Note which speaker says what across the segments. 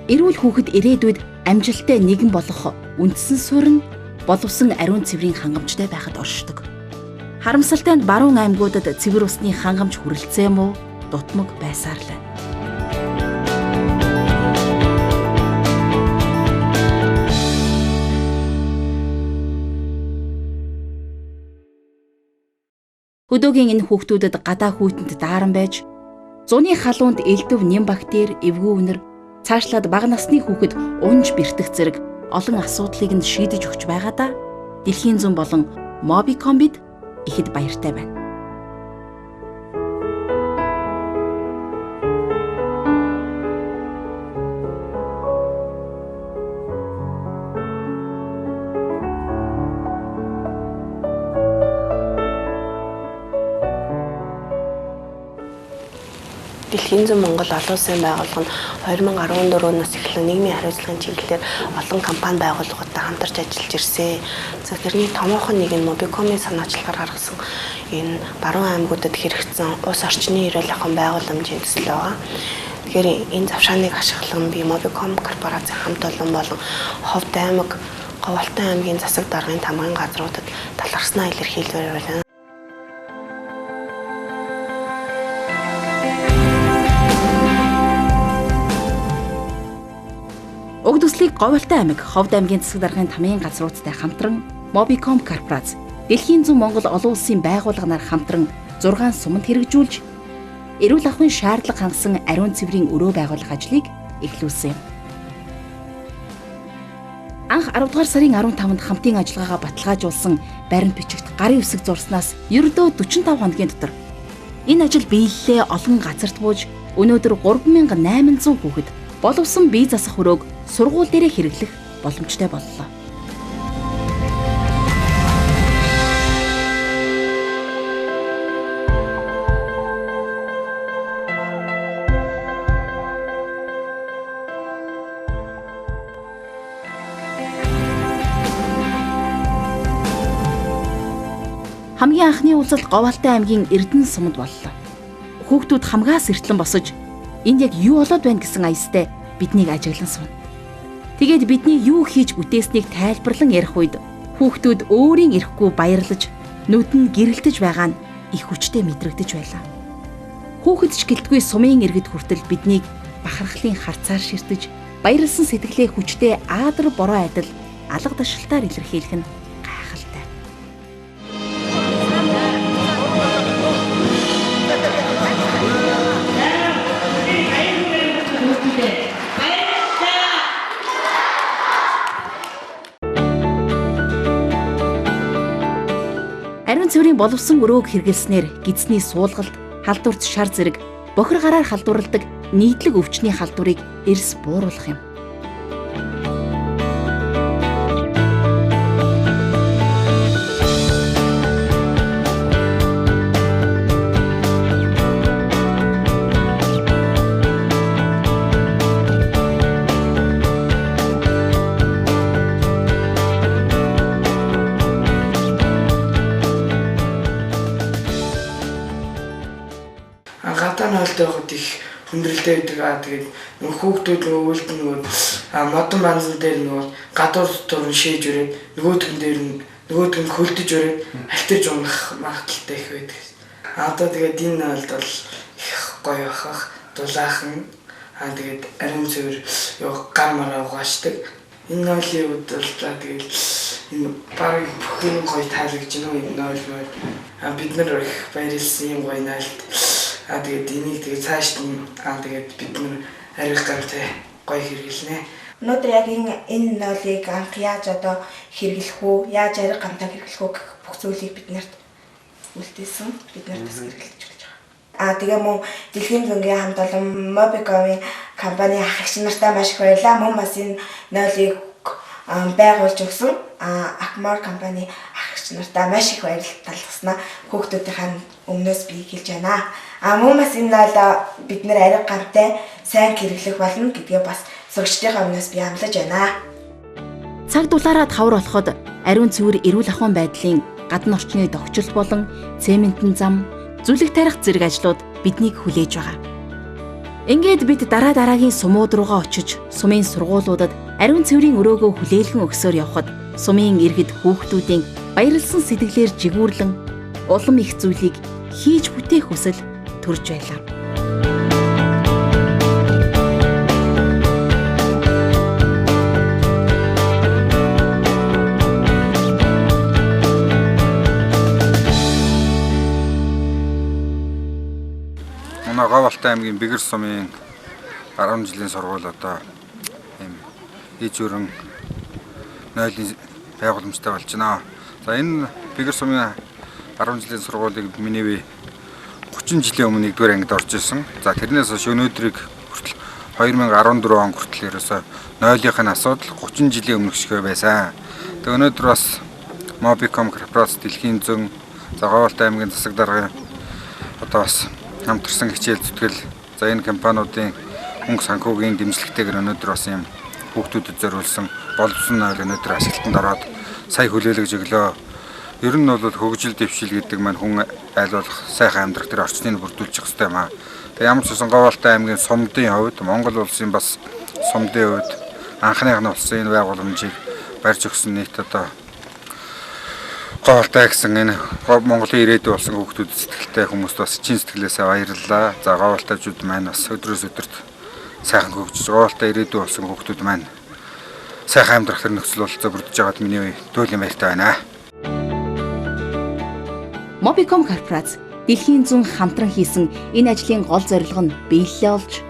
Speaker 1: Эрүүл хүүхэд ирээдүйд амжилттай нэгэн болох үндсэн суурь нь боловсон ариун цэврийн хангамжтай байхад оршдог. Харамсалтай нь баруун аймагуудад цэвэр усны хангамж хүрэлцээ муу дутмаг байсаарлаа. Хөдөөгийн энэ хүүхдүүдэд гадаа хүйтэнд дааран байж, зуны халуунд элдв нэм бактери, эвгүй үнэр, цаашлаад бага насны хүүхэд унж бэртэх зэрэг олон асуудлыг нь шийдэж өгч байгаадаа Дэлхийн зүүн болон Mobicom-бид ихэд баяртай байна.
Speaker 2: Дэлхийн зүүн Монгол олон улсын байгууллага нь 2014-өөс эхлэн нийгмийн хариуцлагын чиглэлээр олон компани байгууллагуудтай хамтарч ажиллаж ирсэн. За тэрний томоохон нэг нь Mobicom-ийн санаачлагаар гаргасан энэ баруун аймагуудад хэрэгцсэн ус орчны эрүүл ахуйн байгууламжийн төсөл байгаа. Тэгэхээр энэ завшааныг ашиглан би Mobicom корпорацийн хамт олон болон Ховд аймаг, Говьалтай аймгийн засаг даргын тамгын газруудад талархснаа илэрхийлвэр байна. Уг төслийг Говьалтай аймаг, Ховд аймгийн засаг даргын тамгын газруудтай хамтран Mobicom корпорац, Дэлхийн зүүн Монгол олон улсын байгууллагаар хамтран 6 суманд хэрэгжүүлж, эрүүл ахуйн шаардлага хангасан ариун цэврийн өрөө байгуулах ажлыг эхлүүлсэн юм. Анх 10 дугаар сарын 15-нд хамтын ажиллагаагаа баталгаажуулсан баримт бичигт гарын үсэг зурснаас ердөө 45 хоногийн дотор энэ ажил биелэлээ олон газарт бууж, өнөөдөр 3800 хүүхэд боловсон бие засах өрөөг сургууль дээрээ хэрэглэх боломжтой боллоо. Хамгийн анхны уулзалт Говьалтай аймгийн Эрдэнэ сумд боллоо. Хүүхдүүд хамгаас эртлэн босож, энд яг юу болоод байна гэсэн аястай биднийг ажиглан сууна. Тэгээд бидний юу хийж бүтээснийг тайлбарлан ярих үед хүүхдүүд өөрийн эрэхгүй баярлаж, нүд нь гэрэлтэж байгаа нь их хүчтэй мэдрэгдэж байлаа. Хүүхэд ч гэлтгүй сумын иргэд хүртэл биднийг бахархлын харцаар ширтэж, баярлсан сэтгэлээ хүчтэй аадар бороо адил алга дашилтаар илэрхийлэх нь гайхалтай. Ариун цэврийн боловсон өрөөг хэрэглэснээр гидсний суулгалт, халдварт шар зэрэг бохир гараар халдварладаг нийтлэг өвчний халдварыг эрс бууруулах юм.
Speaker 3: Байхад их хүндрэлтэй байдаг. Тэгээд нөгөө хүүхдүүд нөгөө үлд нөгөө модон банзан дээр нөгөө гадуур турн шээж өрөөд нөгөөдг нь хөлдөж өрөөд альтэрж унах магадaltaй их байдаг. Одоо тэгээд энэ нойлд бол их гоё бахах, дулаахан тэгээд ариун цэвэр юу гар мараа угаашдаг. Энэ нойлын үед бол тэгээд энэ барыг бүхэн гоё таалагдж байна энэ нойл. Бид нар их баярлсан юм гоё нойлд. Тэгээд энийг тэгээд цааш нь тэгээд бид нар арих гамтай гоё хэрэглэнэ.
Speaker 4: Өнөөдөр яг энэ нойлыг анх яаж одоо хэрэглэх үү, яаж арих гамтай хэрэглэх үү гэх бүх зүйлийг бид нарт үлдээсэн. Бид нарт бас хэрэглэж өгч байгаа. Тэгээ мөн Дэлхийн зүүнгийн хамт олон Mobicom-ийн компани ах эгч нартай маш их баярлалаа. Мөн бас энэ нойлыг байгуулж өгсөн Акмар компани ах эгч нартай маш их баярлалаа талхаснаа хүүхдүүдийн өмнөөс би хэлж байна. Мөн бас энэ нойлоо бид нэр арих гамтай сайн хэрэглэх болно гэдгээ бас сурагчдынхаа өмнөөс би амлаж байна.
Speaker 1: Цаг дулаараа тавар болоход ариун цэвэр эрүүл ахуйн байдлын гадна орчны догчлол болон цементэн зам, зүлэг тарих зэрэг ажлууд биднийг хүлээж байгаа.
Speaker 2: Ингээд бид дараагийн сумууд руугаа очиж сумын сургуулиудад ариун цэврийн өрөөгөө хүлээлгэн өгсөөр явхад сумын иргэд хүүхдүүдийн баярлсан сэтгэлээр жигүүрлэн улам их зүйлийг хийж бүтээх хүсэл төрж байлаа.
Speaker 5: Манай Говьалтай аймгийн Бэгэр сумын 10 жилийн сургууль одоо ийм иж өрн нойлын байгууламжтай болж байна. За энэ Бэгэр сумын 10 жилийн сургуулийг миний бие 30 жилийн өмнө 1-р ангид орж исэн. За тэрнээс хойш өнөөдрийг хүртэл 2014 он хүртэл ерөөсөө нойлынхын асуудал 30 жилийн өмнөх шиг байсан. Тэгээ өнөөдөр бас Mobicom корпорац дэлхийн зүүн за Говьалтай аймгийн засаг даргын одоо бас хамтарсан хичээл зүтгэл за энэ компаниудын хөнгө санхүүгийн дэмжлэгтэйгээр өнөөдөр бас юм хүүхдүүдэд зориулсан боловсон нойл өнөөдөр ашиглалтанд ороод сая хүлээлгэж өглөө. Ер нь бол хөгжил дэвшил гэдэг маань хүн айлуулах сайхан амьдрах тэр орчныг бүрдүүлчих хэрэгтэй юм аа. Тэгээ ямар ч үсэн Говьалтай аймгийн сумдын хувьд Монгол улсын бас сумдын хувьд анхных нь болсон энэ байгууламжийг барьж өгсөн нийт одоо Говьалтай гэсэн энэ Монголын ирээдүй болсон хүүхдүүд сэтгэлтэй хүмүүст бас чин сэтгэлээсээ баярлалаа. За Говьалтайчууд маань бас өдрөөс өдөрт сайхан хөгжиж Говьалтай ирээдүй болсон хүүхдүүд маань сайхан амьдрах тэр нөхцөл бололцоо бүрдэж байгаад миний туйлын баяртай байна.
Speaker 2: Mobicom корпорац дэлхийн зүүн хамтран хийсэн энэ ажлын гол зорилго нь биелэлээ олж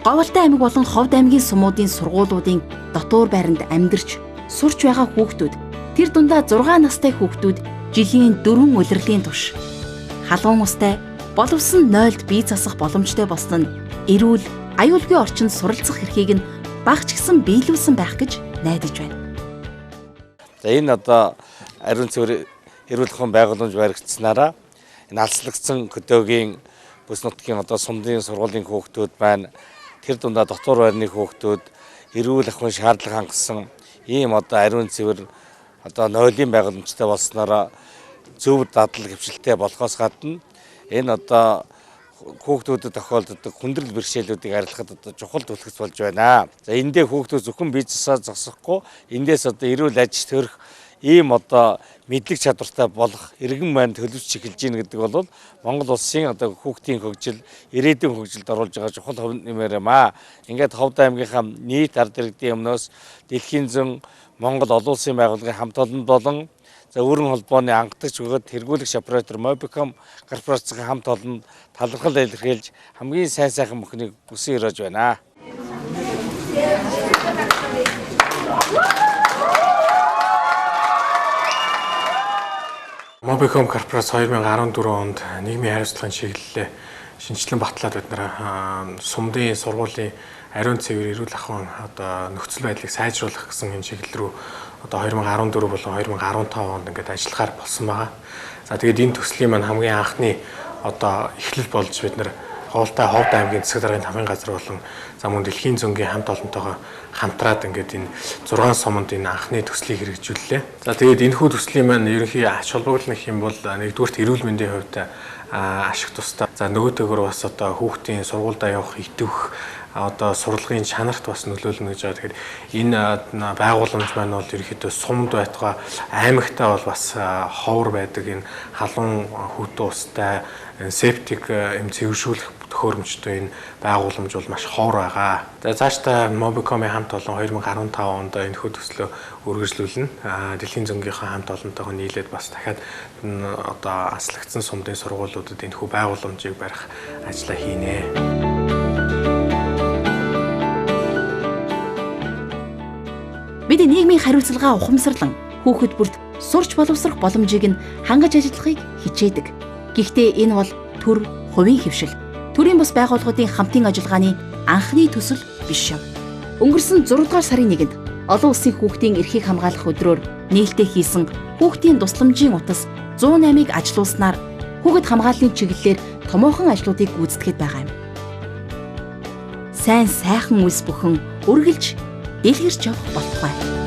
Speaker 2: Говьалтай аймаг болон Ховд аймгийн сумуудын сургуулиудын дотуур байранд амьдарч сурч байгаа хүүхдүүд тэр дундаа 6 настай хүүхдүүд жилийн 4 улирлын турш халуун устай боловсон нойлд бие засах боломжтой болсон нь эрүүл аюулгүй орчинд суралцах эрхийг нь багч гисэн биелүүлсэн байх гэж найдаж байна.
Speaker 6: За энэ одоо ариун цэвэр эрүүл ахуйн байгууламж баригдсанараа энэ алслагдсан хөдөөгийн бүс нутгийн одоо сумдын сургуулийн хүүхдүүд маань тэр дундаа дотор байрны хүүхдүүд эрүүл ахуйн шаардлага хангасан ийм одоо ариун цэвэр одоо нойлын байгууламжтай болсноор зөв дадлаг хвшилтэй болохоос гадна энэ одоо хүүхдүүдэд тохиолддог хүндрэл бэрхшээлүүдийг арилгахад одоо чухал түлхэгц болж байна. За эндээ хүүхдүүд зөвхөн бизнесаа зогсохгүй эндээс одоо эрүүл аж төрөх ийм одоо мэдлэг чадвартай болох иргэн маань төлөвч эхэлж гин гэдэг бол Монгол улсын одоо хүүхдийн хөгжил, ирээдүйн хөгжилд оруулж байгаа чухал хувь нэмэр юм аа. Ингээд Ховд аймгийнхаа нийт ард иргэдийн өмнөөс дэлхийн зүүн Монгол олон улсын байгууллагын хамт олонд болон за өрн холбооны анхдагч бөгөөд тэргүүлэгч оператор Mobicom корпорацийн хамт олонд талархал илэрхийлж хамгийн сайхан бүхнийг хүсэн өрөөж байна.
Speaker 7: Mobicom корпорац 2014 онд нийгмийн хариуцлагын чиглэлээ шинжилэн батлаад бид сумдын сургуулийн ариун цэвэр эрүүл ахуйн одоо нөхцөл байдлыг сайжруулах гэсэн энэ чиглэл рүү одоо 2014 болон 2015 онд ингээд ажиллахаар болсон байгаа. За тэгээд энэ төслийн маань хамгийн анхны одоо эхлэл болж бид Говьалтай Ховд аймгийн засаг даргын хамгийн газар болон за мөн дэлхийн зөнгийн хамт олонтойгоо хамтраад ингээд энэ 6 суманд энэ анхны төслийг хэрэгжүүллээ. За тэгээд энэ хүү төслийн маань ерөнхий ач холбогдол гэх юм бол нэгдүгürt эрүүл мэндийн хувьд ашиг тустай. За нөгөөтэйгөр бас одоо хүүхдийн сургуультай явах итвэх одоо сурлагын чанарт бас нөлөөлнө гэж байгаа. Тэгэхээр энэ байгууламж маань бол ерөнхийдөө сумд байтугай аймагтаа бол бас ховор байдаг энэ халуун хүүтэн устай септик эм цэвэршүүлэх төхөөрөмжтэй энэ байгууламж бол маш ховор байгаа. За цаашдаа Mobicom-ийн хамт олон 2015 онд энэ хүү төслөө үргэлжлүүлнэ. Дэлхийн зөнгийнхаа хамт олонтойгоо нийлээд бас дахиад одоо аслагдсан сумдын сургуулиудад энэ хүү байгууламжийг барих ажлаа хийнэ.
Speaker 2: Бид нийгмийн хариуцлага ухамсарлан хүүхэд бүрт сурч боловсрох боломжийг нь хангаж ажиллахыг хичээдэг. Гэхдээ энэ бол төр хувийн хэвшил. Төрийн бус байгууллагуудын хамтын ажиллагааны анхны төсөл биш юм. Өнгөрсөн 6 дугаар сарын 1-нд олон улсын хүүхдийн эрхийг хамгаалах өдрөөр нээлттэй хийсэн хүүхдийн тусламжийн утас 108-ыг ажилуулснаар хүүхэд хамгааллын чиглэлээр томоохон ажлуудыг гүйцэтгэж байгаа юм. Сайн сайхан үйлс бүхэн үргэлж дэлгэрч явах болтугай.